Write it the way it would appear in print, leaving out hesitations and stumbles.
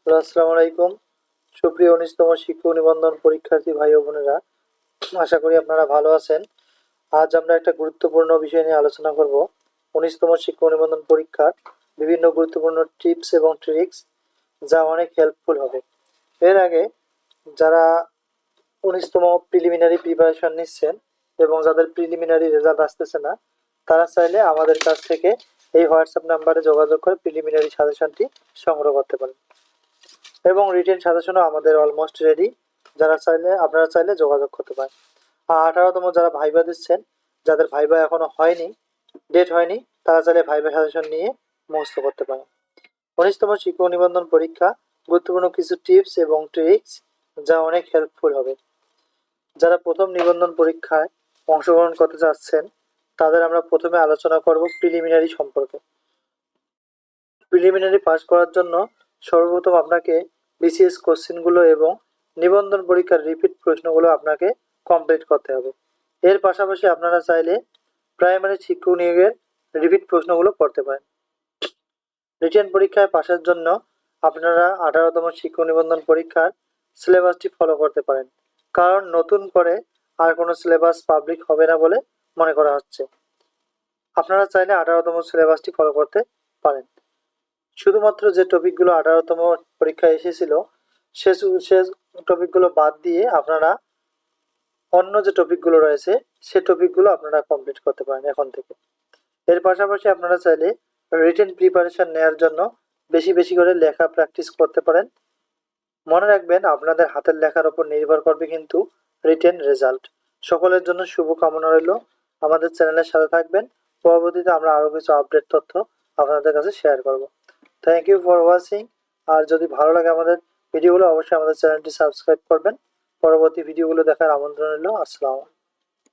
আসসালামু আলাইকুম। সুপ্রিয় ১৯তম শিক্ষক নিবন্ধন পরীক্ষার্থী ভাই ও বোনেরা, আশা করি আপনারা ভালো আছেন। আজ আমরা একটা গুরুত্বপূর্ণ বিষয় নিয়ে আলোচনা করব। ১৯তম শিক্ষক নিবন্ধন পরীক্ষার বিভিন্ন গুরুত্বপূর্ণ টিপস এবং ট্রিক্স, যা অনেক হেল্পফুল হবে। এর আগে যারা ১৯তম প্রিলিমিনারি প্রিপারেশন নিচ্ছেন এবং যাদের প্রিলিমিনারি রেজাল্ট আসতেছে না, তারা চাইলে আমাদের কাছ থেকে এই হোয়াটসঅ্যাপ নাম্বারে যোগাযোগ করে প্রিলিমিনারি সাজেশনটি সংগ্রহ করতে পারেন। এবং রিটেন সাজেশনও আমাদের অলমোস্ট রেডি। আপনারা চাইলে যোগাযোগ করতে পারেন। আর 18তম যারা ভাইবা দিচ্ছেন, যাদের ভাইবা এখনো হয়নি, ডেট হয়নি, তারা চাইলে ভাইবা সাজেশন নিয়ে মুখস্থ করতে পারেন। ১৯তম শিক্ষক নিবন্ধন পরীক্ষা গুরুত্বপূর্ণ কিছু টিপস এবং ট্রিক্স, যা অনেক হেল্পফুল হবে। যারা প্রথম নিবন্ধন পরীক্ষায় অংশগ্রহণ করতে যাচ্ছেন, তাদের আমরা প্রথমে আলোচনা করব প্রিলিমিনারি সম্পর্কে। প্রিলিমিনারি পাস করার জন্য সর্বপ্রথম আপনাকে বিসিএস কোশ্চেনগুলো এবং নিবন্ধন পরীক্ষার রিপিট প্রশ্নগুলো আপনাকে কমপ্লিট করতে হবে। এর পাশাপাশি আপনারা চাইলে প্রাইমারি শিক্ষক নিয়োগের রিপিট প্রশ্নগুলো পড়তে পারেন। রিটেন পরীক্ষায় পাশের জন্য আপনারা 18তম শিক্ষক নিবন্ধন পরীক্ষার সিলেবাসটি ফলো করতে পারেন, কারণ নতুন করে আর কোনো সিলেবাস পাবলিক হবে না বলে মনে করা হচ্ছে। আপনারা চাইলে 18তম সিলেবাসটি ফলো করতে পারেন। শুধুমাত্র যে টপিকগুলো 18তম পরীক্ষায় এসেছিল সে টপিকগুলো বাদ দিয়ে আপনারা অন্য যে টপিকগুলো রয়েছে সে টপিকগুলো আপনারা কমপ্লিট করতে পারেন এখন থেকে। এর পাশাপাশি আপনারা চাইলে রিটেন প্রিপারেশন নেওয়ার জন্য বেশি বেশি করে লেখা প্র্যাকটিস করতে পারেন। মনে রাখবেন, আপনাদের হাতের লেখার উপর নির্ভর করবে কিন্তু রিটেন রেজাল্ট। সকলের জন্য শুভকামনা রইল। আমাদের চ্যানেলের সাথে থাকবেন। পরবর্তীতে আমরা আরও কিছু আপডেট তথ্য আপনাদের কাছে শেয়ার করব। Thank you for watching. আর যদি ভালো লাগে আমাদের ভিডিওগুলো, অবশ্যই আমাদের চ্যানেলটি সাবস্ক্রাইব করবেন। পরবর্তী ভিডিওগুলো দেখার আমন্ত্রণ রইল। আসসালামু আলাইকুম।